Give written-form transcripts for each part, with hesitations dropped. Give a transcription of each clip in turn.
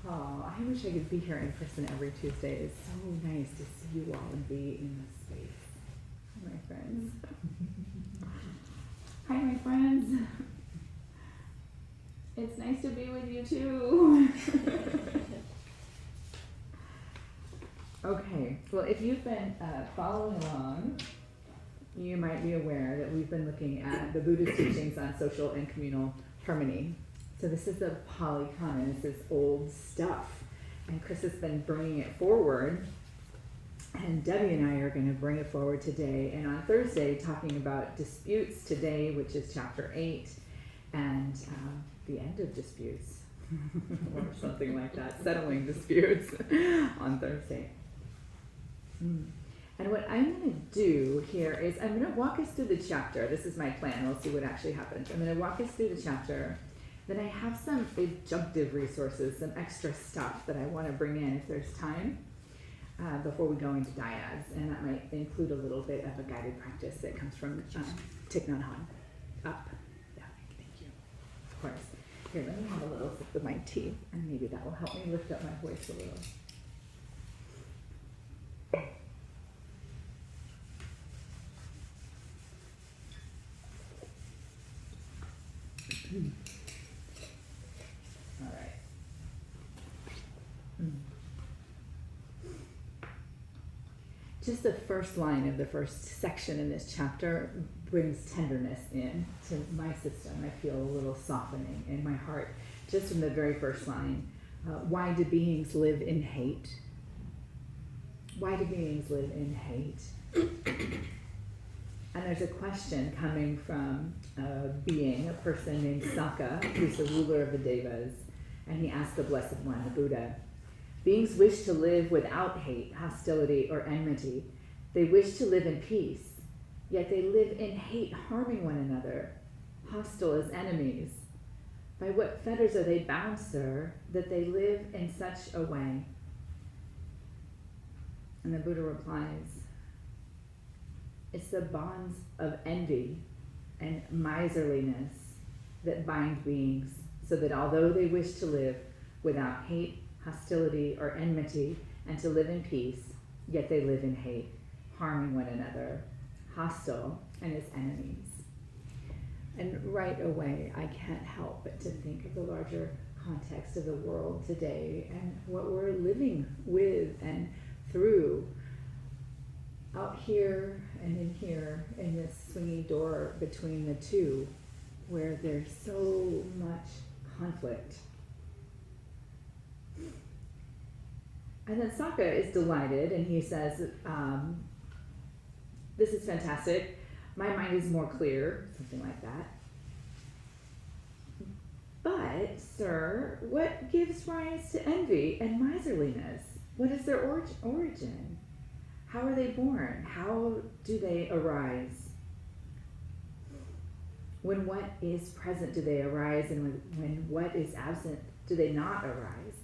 Oh, I wish I could be here in person every Tuesday. It's so nice to see you all and be in this space. Hi, my friends. Hi, my friends. It's nice to be with you too. Okay, well, if you've been following along, you might be aware that we've been looking at the Buddha's teachings on social and communal harmony. So this is the Pali Canon, this is old stuff. And Chris has been bringing it forward, and Debbie and I are going to bring it forward today. And on Thursday, talking about disputes today, which is chapter 8, and the end of disputes, or something like that, settling disputes on Thursday. And what I'm going to do here is I'm going to walk us through the chapter. This is my plan. We'll see what actually happens. I'm going to walk us through the chapter. Then I have some adjunctive resources, some extra stuff that I want to bring in if there's time before we go into dyads. And that might include a little bit of a guided practice that comes from Thich Nhat Hanh. Up. Yeah, thank you. Of course. Here, let me have a little sip of my tea, and maybe that will help me lift up my voice a little. All right. Just the first line of the first section in this chapter brings tenderness in to my system. I feel a little softening in my heart just from the very first line. Why do beings live in hate? Why do beings live in hate? And there's a question coming from a being, a person named Saka, who's the ruler of the Devas, and he asks the Blessed One, the Buddha, beings wish to live without hate, hostility, or enmity. They wish to live in peace, yet they live in hate, harming one another, hostile as enemies. By what fetters are they bound, sir, that they live in such a way? And the Buddha replies, it's the bonds of envy and miserliness that bind beings, so that although they wish to live without hate, hostility, or enmity, and to live in peace, yet they live in hate, harming one another, hostile and as enemies. And right away, I can't help but to think of the larger context of the world today and what we're living with and through out here and in this swinging door between the two, where there's so much conflict. And then Saka is delighted, and he says, this is fantastic. My mind is more clear, something like that. But, sir, what gives rise to envy and miserliness? What is their origin? How are they born? How do they arise? When what is present do they arise, and when what is absent do they not arise?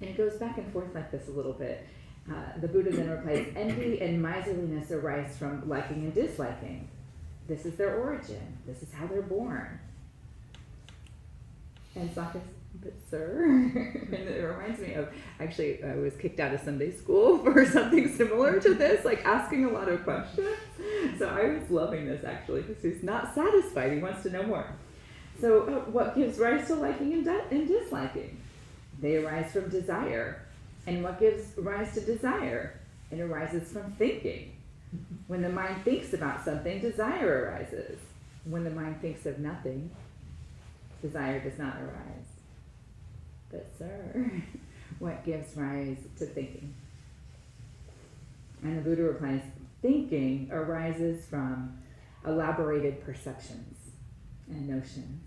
And it goes back and forth like this a little bit. The Buddha then replies, envy and miserliness arise from liking and disliking. This is their origin. This is how they're born. And Saka's, but sir, and it reminds me of, actually, I was kicked out of Sunday school for something similar to this, like asking a lot of questions. So I was loving this, actually, because he's not satisfied. He wants to know more. So what gives rise to liking and disliking? They arise from desire. And what gives rise to desire? It arises from thinking. When the mind thinks about something, desire arises. When the mind thinks of nothing, desire does not arise. But sir, what gives rise to thinking? And the Buddha replies, thinking arises from elaborated perceptions and notions.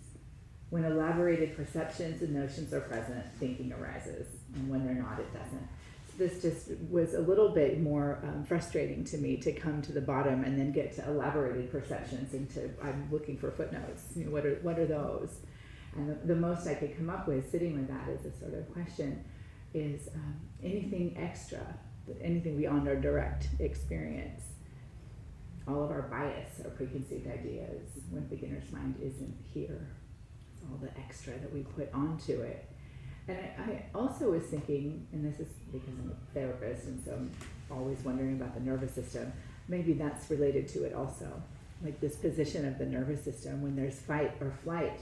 When elaborated perceptions and notions are present, thinking arises. And when they're not, it doesn't. So this just was a little bit more frustrating to me to come to the bottom and then get to elaborated perceptions I'm looking for footnotes. You know, what are those? And the most I could come up with sitting with that as a sort of question is anything extra, anything beyond our direct experience. All of our bias, our preconceived ideas, when beginner's mind isn't here. all the extra that we put onto it. And I also was thinking, and this is because I'm a therapist, and so I'm always wondering about the nervous system, maybe that's related to it also. Like this position of the nervous system when there's fight or flight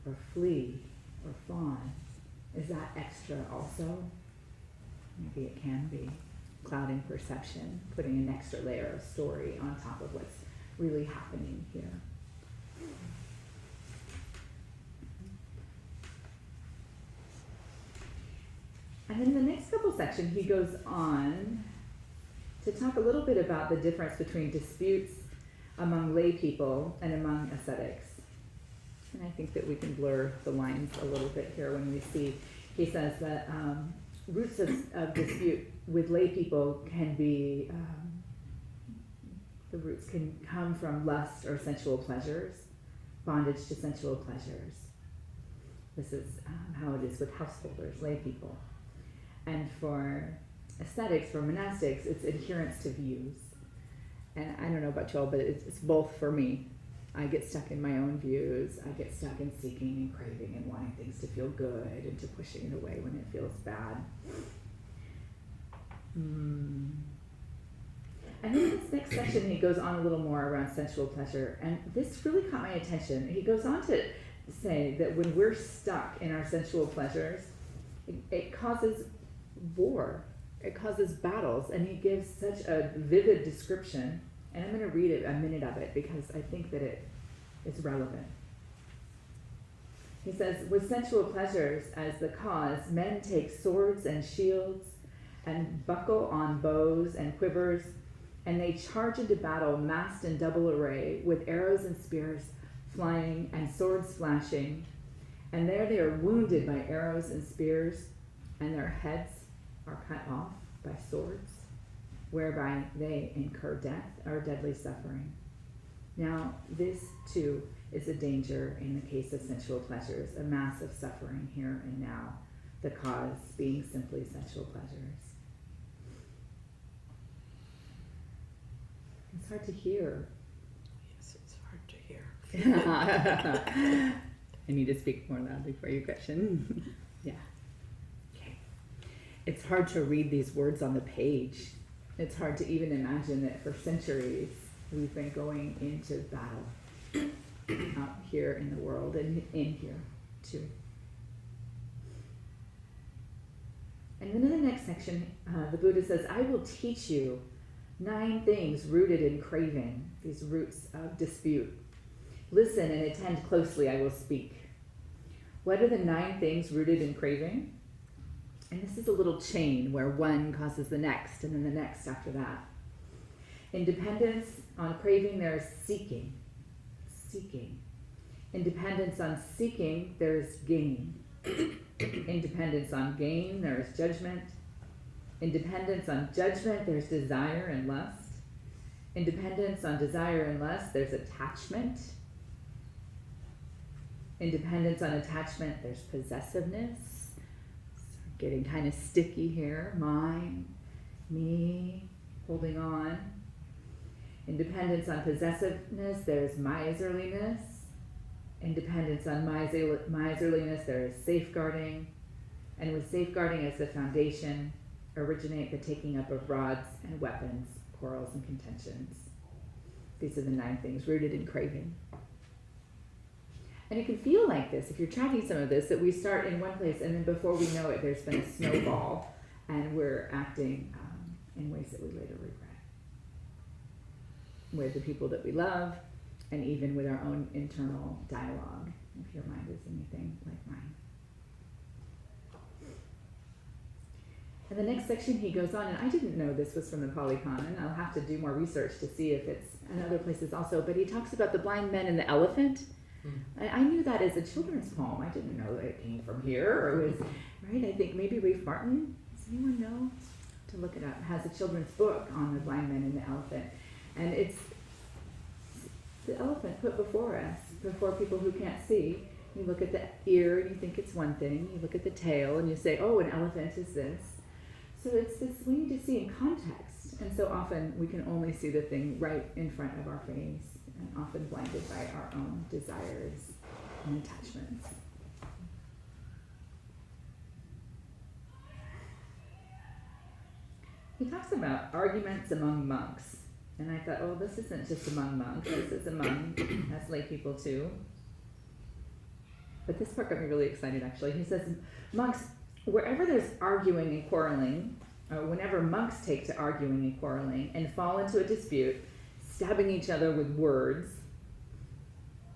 or flee or fawn. Is that extra also? Maybe it can be. Clouding perception, putting an extra layer of story on top of what's really happening here. And then in the next couple sections, he goes on to talk a little bit about the difference between disputes among lay people and among ascetics. And I think that we can blur the lines a little bit here when we see, he says that roots of dispute with lay people can be, the roots can come from lust or sensual pleasures, bondage to sensual pleasures. This is how it is with householders, lay people. And for ascetics, for monastics, it's adherence to views. And I don't know about y'all, but it's both for me. I get stuck in my own views. I get stuck in seeking and craving and wanting things to feel good and to pushing it away when it feels bad. And then this next section, he goes on a little more around sensual pleasure. And this really caught my attention. He goes on to say that when we're stuck in our sensual pleasures, it causes war. It causes battles. And he gives such a vivid description. And I'm going to read a minute of it because I think that it is relevant. He says, with sensual pleasures as the cause, men take swords and shields and buckle on bows and quivers, and they charge into battle massed in double array with arrows and spears flying and swords flashing. And there they are wounded by arrows and spears, and their heads are cut off by swords, whereby they incur death or deadly suffering. Now, this too is a danger in the case of sensual pleasures, a massive suffering here and now, the cause being simply sensual pleasures. It's hard to hear. Yes, it's hard to hear. I need to speak more loudly for you, question. Yeah. Okay. It's hard to read these words on the page. It's hard to even imagine that for centuries we've been going into battle out here in the world and in here too. And then in the next section, the Buddha says, I will teach you 9 things rooted in craving, these roots of dispute. Listen and attend closely, I will speak. What are the 9 things rooted in craving? And this is a little chain where one causes the next and then the next after that. In dependence on craving, there is seeking. Seeking. In dependence on seeking, there is gain. In dependence on gain, there is judgment. In dependence on judgment, there's desire and lust. In dependence on desire and lust, there's attachment. In dependence on attachment, there's possessiveness. Getting kind of sticky here. Mine, me, holding on. In dependence on possessiveness, there's miserliness. In dependence on miserliness, there is safeguarding. And with safeguarding as the foundation, originate the taking up of rods and weapons, quarrels and contentions. These are the 9 things rooted in craving. And it can feel like this, if you're tracking some of this, that we start in one place and then before we know it, there's been a snowball and we're acting in ways that we later regret. With the people that we love and even with our own internal dialogue, if your mind is anything like mine. And the next section he goes on, and I didn't know this was from the Pali Canon. I'll have to do more research to see if it's in other places also, but he talks about the blind men and the elephant. I knew that as a children's poem. I didn't know that it came from here, or it was, right? I think maybe Rafe Martin, does anyone know? To look it up, has a children's book on the blind men and the elephant. And it's the elephant put before us, before people who can't see. You look at the ear and you think it's one thing. You look at the tail and you say, oh, an elephant is this. So it's this, we need to see in context. And so often we can only see the thing right in front of our face, and often blinded by our own desires and attachments. He talks about arguments among monks. And I thought, oh, this isn't just among monks, this is among us lay people too. But this part got me really excited, actually. He says, monks, wherever there's arguing and quarreling, or whenever monks take to arguing and quarreling and fall into a dispute, stabbing each other with words,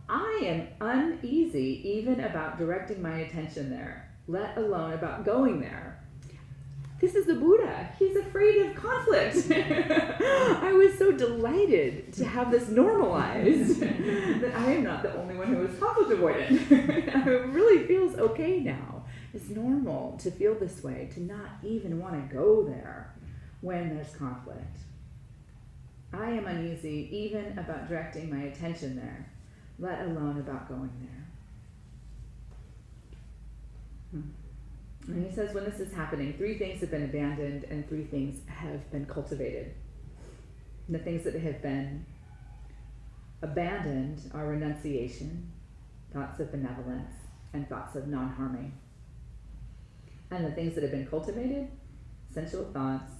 I am uneasy even about directing my attention there, let alone about going there. This is the Buddha. He's afraid of conflict. I was so delighted to have this normalized that I am not the only one who is conflict avoidant. It really feels okay now. It's normal to feel this way, to not even want to go there when there's conflict. I am uneasy even about directing my attention there, let alone about going there. And he says when this is happening, 3 things have been abandoned and 3 things have been cultivated. And the things that have been abandoned are renunciation, thoughts of benevolence, and thoughts of non-harming. And the things that have been cultivated, sensual thoughts,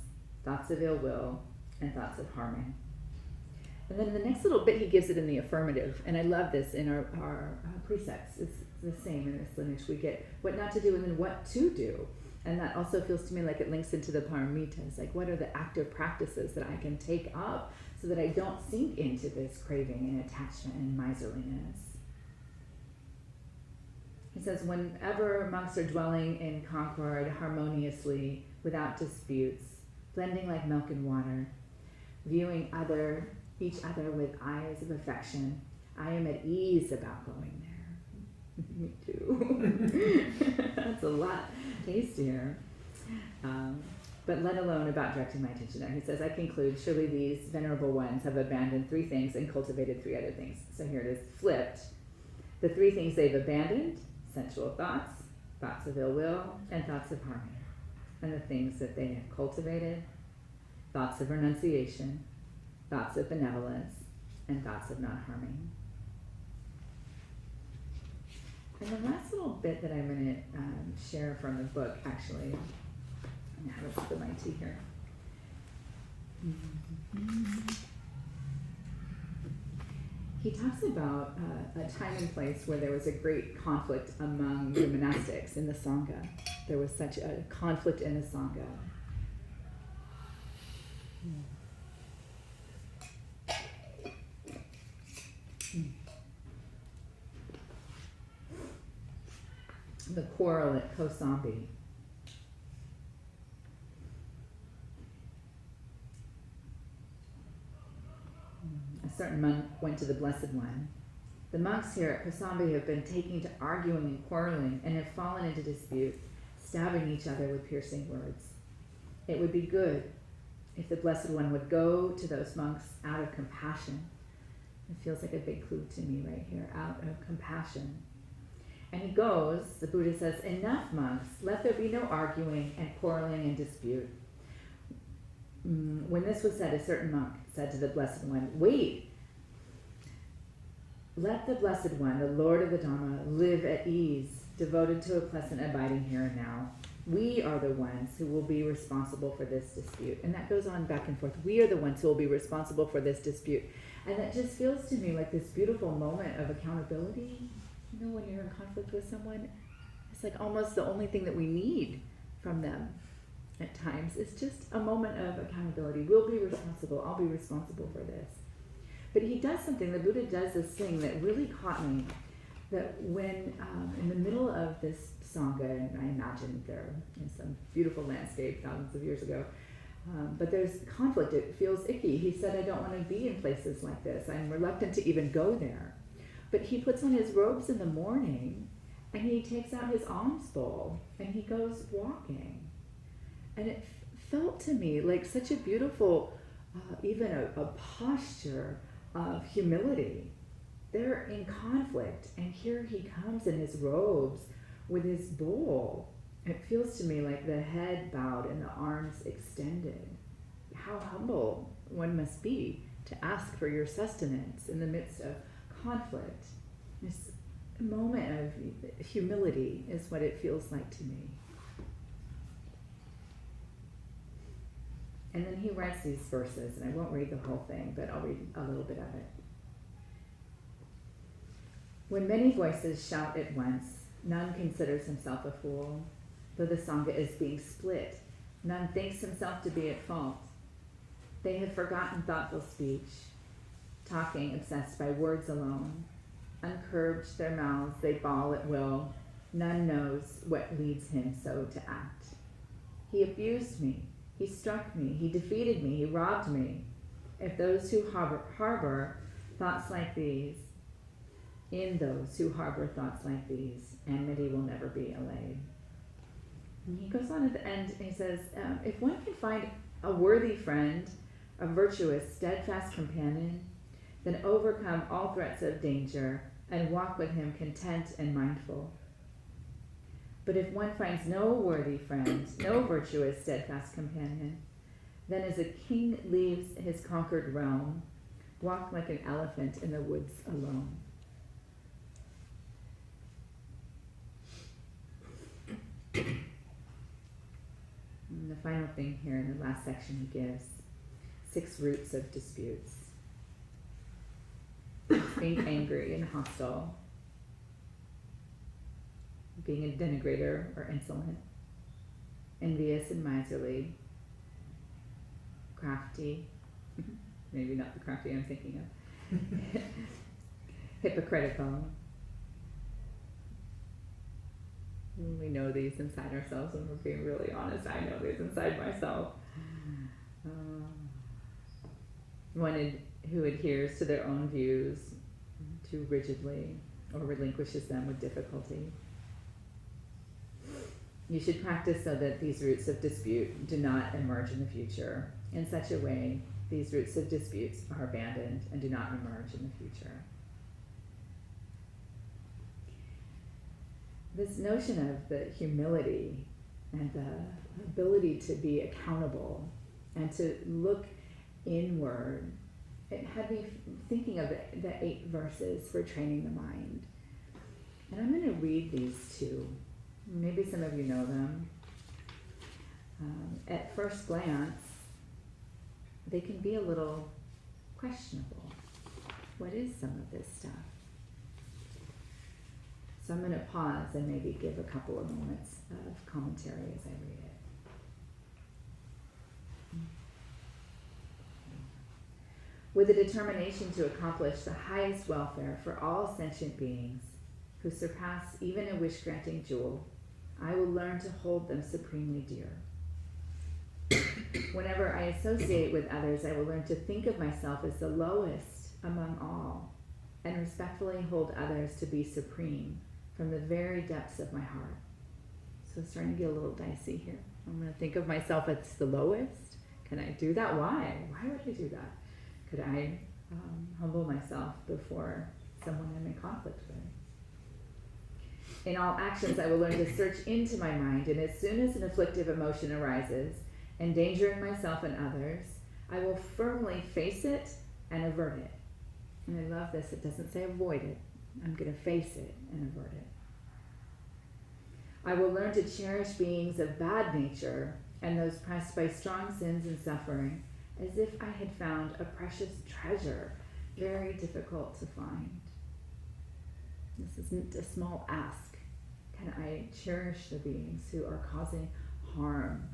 thoughts of ill will, and thoughts of harming. And then the next little bit, he gives it in the affirmative. And I love this in our precepts. It's the same in this lineage. We get what not to do and then what to do. And that also feels to me like it links into the paramitas. Like, what are the active practices that I can take up so that I don't sink into this craving and attachment and miserliness? He says, whenever monks are dwelling in concord harmoniously, without disputes, blending like milk and water, viewing each other with eyes of affection, I am at ease about going there. Me too. That's a lot tastier. But let alone about directing my attention there. He says, I conclude, surely these venerable ones have abandoned 3 things and cultivated 3 other things. So here it is, flipped. The 3 things they've abandoned, sensual thoughts, thoughts of ill will, and thoughts of harming. And the things that they have cultivated, thoughts of renunciation, thoughts of benevolence, and thoughts of not harming. And the last little bit that I'm going to share from the book, actually, I'm going to have a sip of my tea here. He talks about a time and place where there was a great conflict among the monastics in the Sangha. There was such a conflict in the Sangha. The quarrel at Kosambi. A certain monk went to the Blessed One. The monks here at Kosambi have been taking to arguing and quarreling and have fallen into dispute, stabbing each other with piercing words. It would be good if the Blessed One would go to those monks out of compassion. It feels like a big clue to me right here, out of compassion. And he goes, the Buddha says, enough monks, let there be no arguing and quarreling and dispute. When this was said, a certain monk said to the Blessed One, wait, let the Blessed One, the Lord of the Dhamma, live at ease, devoted to a pleasant abiding here and now. We are the ones who will be responsible for this dispute. And that goes on back and forth. We are the ones who will be responsible for this dispute. And that just feels to me like this beautiful moment of accountability. You know, when you're in conflict with someone, it's like almost the only thing that we need from them at times. It's just a moment of accountability. We'll be responsible. I'll be responsible for this. But he does something, the Buddha does this thing that really caught me, that when in the middle of this Sangha, and I imagine they're in some beautiful landscape thousands of years ago, but there's conflict. It feels icky. He said, I don't want to be in places like this. I'm reluctant to even go there. But he puts on his robes in the morning, and he takes out his alms bowl, and he goes walking. And it felt to me like such a beautiful, even a posture of humility. They're in conflict, and here he comes in his robes with his bowl. It feels to me like the head bowed and the arms extended. How humble one must be to ask for your sustenance in the midst of conflict. moment of humility is what it feels like to me. And then he writes these verses, and I won't read the whole thing, but I'll read a little bit of it. When many voices shout at once, none considers himself a fool. Though the Sangha is being split, none thinks himself to be at fault. They have forgotten thoughtful speech, talking obsessed by words alone. Uncurbed their mouths, they bawl at will. None knows what leads him so to act. He abused me, he struck me, he defeated me, he robbed me. If those who harbor thoughts like these, in those who harbor thoughts like these, enmity will never be allayed. And he goes on at the end and he says, if one can find a worthy friend, a virtuous, steadfast companion, then overcome all threats of danger and walk with him content and mindful. But if one finds no worthy friend, no virtuous, steadfast companion, then as a king leaves his conquered realm, walk like an elephant in the woods alone. And the final thing here in the last section he gives 6 roots of disputes. Being angry and hostile, being a denigrator or insolent, envious and miserly, crafty, maybe not the crafty I'm thinking of, hypocritical. We know these inside ourselves when we're being really honest. I know these inside myself. One who adheres to their own views too rigidly or relinquishes them with difficulty. You should practice so that these roots of dispute do not emerge in the future. In such a way, these roots of disputes are abandoned and do not emerge in the future. This notion of the humility and the ability to be accountable and to look inward, it had me thinking of the 8 verses for training the mind. And I'm going to read these 2. Maybe some of you know them. At first glance, they can be a little questionable. What is some of this stuff? So I'm going to pause and maybe give a couple of moments of commentary as I read it. With a determination to accomplish the highest welfare for all sentient beings who surpass even a wish-granting jewel, I will learn to hold them supremely dear. Whenever I associate with others, I will learn to think of myself as the lowest among all and respectfully hold others to be supreme from the very depths of my heart. So it's starting to get a little dicey here. I'm going to think of myself as the lowest. Can I do that? Why? Why would I do that? Could I humble myself before someone I'm in conflict with? In all actions, I will learn to search into my mind, and as soon as an afflictive emotion arises, endangering myself and others, I will firmly face it and avert it. And I love this. It doesn't say avoid it. I'm going to face it and avert it. I will learn to cherish beings of bad nature and those pressed by strong sins and suffering as if I had found a precious treasure, very difficult to find. This isn't a small ask. Can I cherish the beings who are causing harm?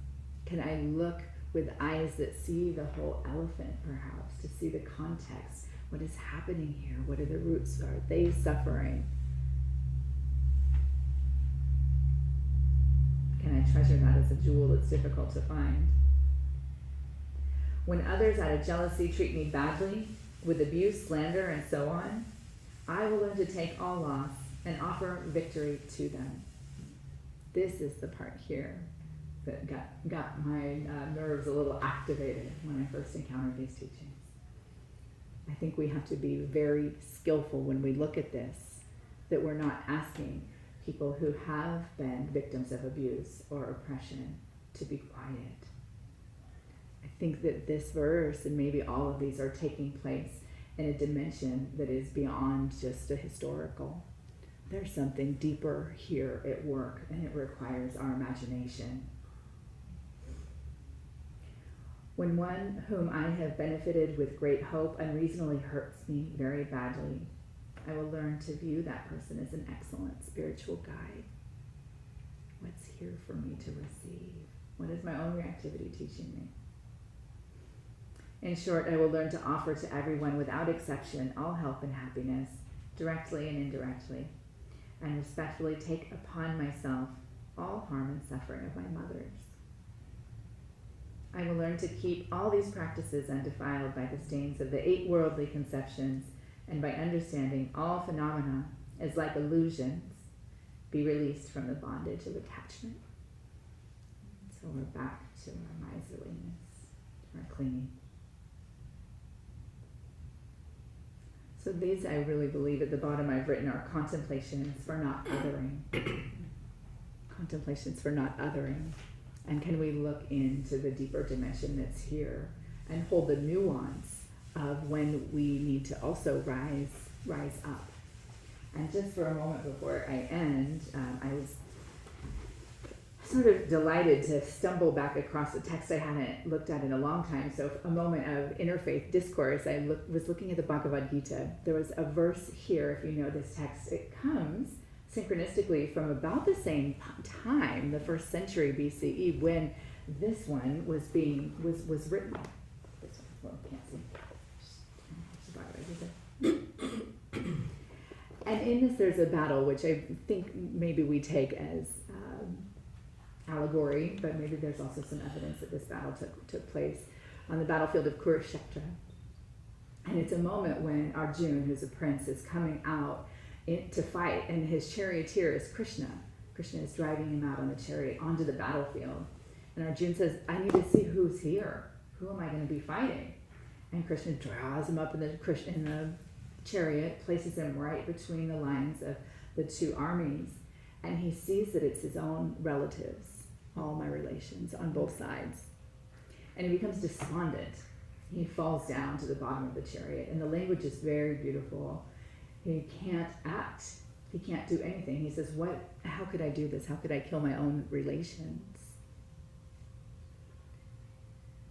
Can I look with eyes that see the whole elephant, perhaps, to see the context? What is happening here? What are the roots? Are they suffering? Can I treasure that as a jewel that's difficult to find? When others out of jealousy treat me badly, with abuse, slander, and so on, I will learn to take all loss and offer victory to them. This is the part here that got my nerves a little activated when I first encountered these teachings. I think we have to be very skillful when we look at this, that we're not asking people who have been victims of abuse or oppression to be quiet. I think that this verse and maybe all of these are taking place in a dimension that is beyond just a historical, there's something deeper here at work, and it requires our imagination. When one whom I have benefited with great hope unreasonably hurts me very badly, I will learn to view that person as an excellent spiritual guide. What's here for me to receive? What is my own reactivity teaching me? In short, I will learn to offer to everyone without exception all help and happiness, directly and indirectly, and respectfully take upon myself all harm and suffering of my mothers. I will learn to keep all these practices undefiled by the stains of the 8 worldly conceptions, and by understanding all phenomena as like illusions, be released from the bondage of attachment. So we're back to our miserliness, our clinging. So these, I really believe, at the bottom I've written are contemplations for not othering. Contemplations for not othering. And can we look into the deeper dimension that's here and hold the nuance of when we need to also rise up. And just for a moment before I end, I was sort of delighted to stumble back across a text I hadn't looked at in a long time. So a moment of interfaith discourse, I was looking at the Bhagavad Gita. There was a verse here, if you know this text, it comes synchronistically from about the same time, the 1st century BCE, when this one was written. This one, well, can't see. And in this there's a battle, which I think maybe we take as allegory, but maybe there's also some evidence that this battle took place on the battlefield of Kurukshetra. And it's a moment when Arjuna, who's a prince, is coming out to fight, and his charioteer is Krishna. Krishna is driving him out on the chariot onto the battlefield. And Arjuna says, I need to see who's here. Who am I going to be fighting? And Krishna draws him up in the chariot, places him right between the lines of the 2 armies, and he sees that it's his own relatives, all my relations on both sides. And he becomes despondent. He falls down to the bottom of the chariot, and the language is very beautiful. He can't act. He can't do anything. He says, how could I do this? How could I kill my own relations?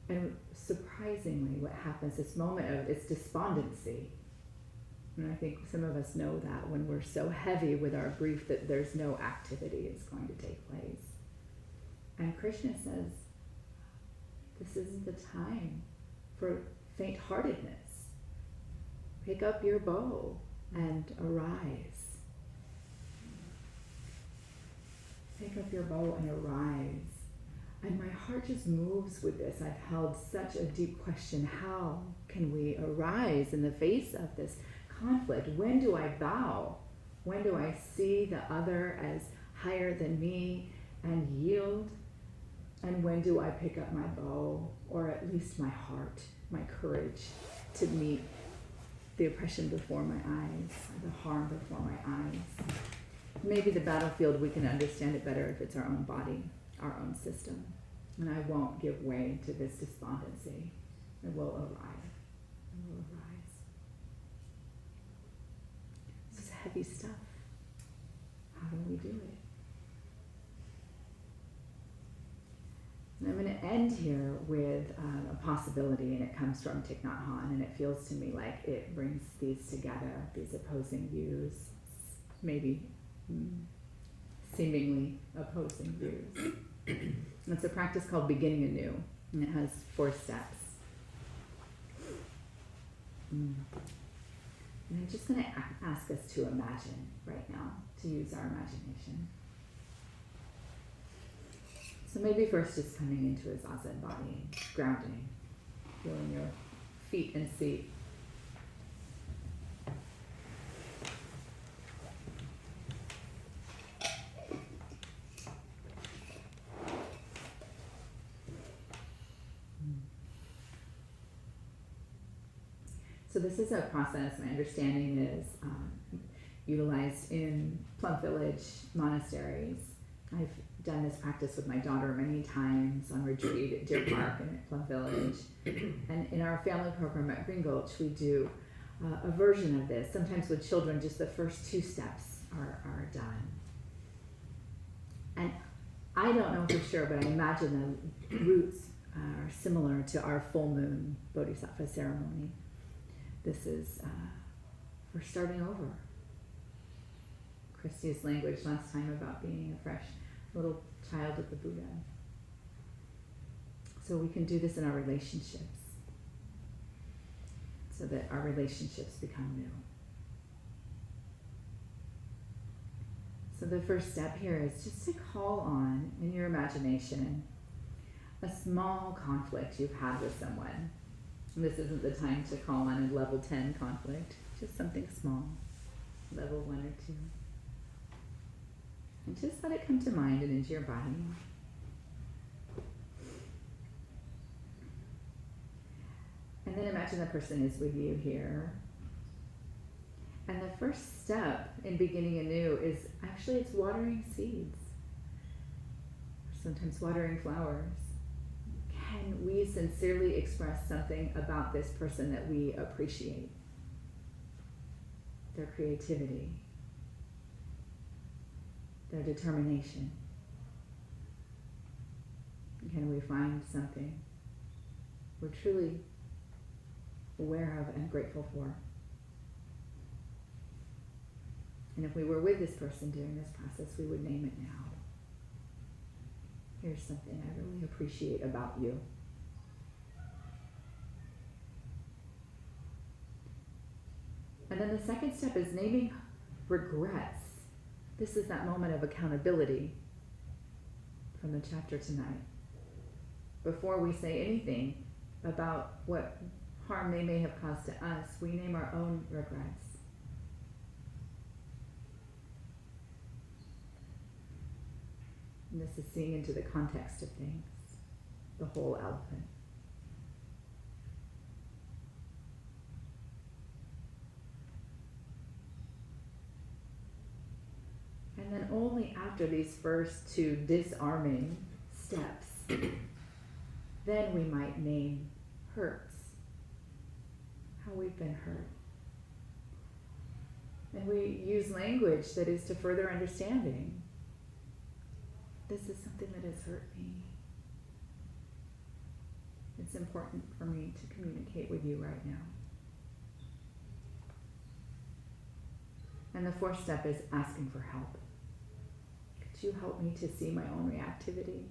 And surprisingly, what happens, this moment of it's despondency. And I think some of us know that when we're so heavy with our grief that there's no activity is going to take place. And Krishna says, this isn't the time for faint-heartedness. Pick up your bow and arise. Pick up your bow and arise. And my heart just moves with this. I've held such a deep question. How can we arise in the face of this conflict? When do I bow? When do I see the other as higher than me and yield? And when do I pick up my bow, or at least my heart, my courage, to meet the oppression before my eyes, the harm before my eyes? Maybe the battlefield, we can understand it better if it's our own body, our own system. And I won't give way to this despondency. I will arrive. I will arise. This is heavy stuff. How do we do it? And I'm going to end here with a possibility, and it comes from Thich Nhat Hanh, and it feels to me like it brings these together, these opposing views, maybe seemingly opposing views. It's a practice called beginning anew, and it has 4 steps. And I'm just going to ask us to imagine right now, to use our imagination. So maybe first just coming into a zazen body, grounding, feeling your feet and seat. So this is a process, my understanding is utilized in Plum Village monasteries. I've done this practice with my daughter many times on retreat at Deer Park and at Plum Village. And in our family program at Green Gulch, we do a version of this, sometimes with children, just the first 2 steps are done. And I don't know for sure, but I imagine the roots are similar to our full moon Bodhisattva ceremony. This is we're starting over. Chris used language last time about being a fresh little child of the Buddha. So we can do this in our relationships, so that our relationships become new. So the first step here is just to call on, in your imagination, a small conflict you've had with someone. And this isn't the time to call on a level 10 conflict, just something small, level 1 or 2. And just let it come to mind and into your body. And then imagine the person is with you here. And the first step in beginning anew is actually it's watering seeds. Sometimes watering flowers. Can we sincerely express something about this person that we appreciate? Their creativity, their determination. Can we find something we're truly aware of and grateful for? And if we were with this person during this process, we would name it now. Here's something I really appreciate about you. And then the second step is naming regrets. This is that moment of accountability from the chapter tonight. Before we say anything about what harm they may have caused to us, we name our own regrets. And this is seeing into the context of things, the whole elephant. And then only after these first two disarming steps, then we might name hurts, how we've been hurt. And we use language that is to further understanding. This is something that has hurt me. It's important for me to communicate with you right now. And the fourth step is asking for help. Could you help me to see my own reactivity?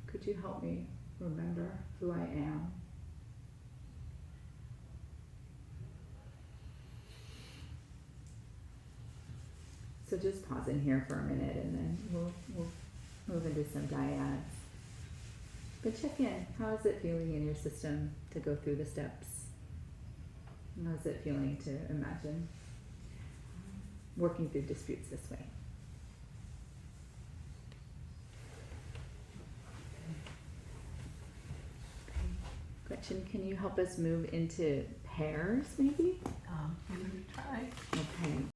Could you help me remember who I am? So just pause in here for a minute and then we'll move into some dyads. But check in. How is it feeling in your system to go through the steps? How is it feeling to imagine working through disputes this way? Gretchen, can you help us move into pairs maybe? Give it a try. Okay.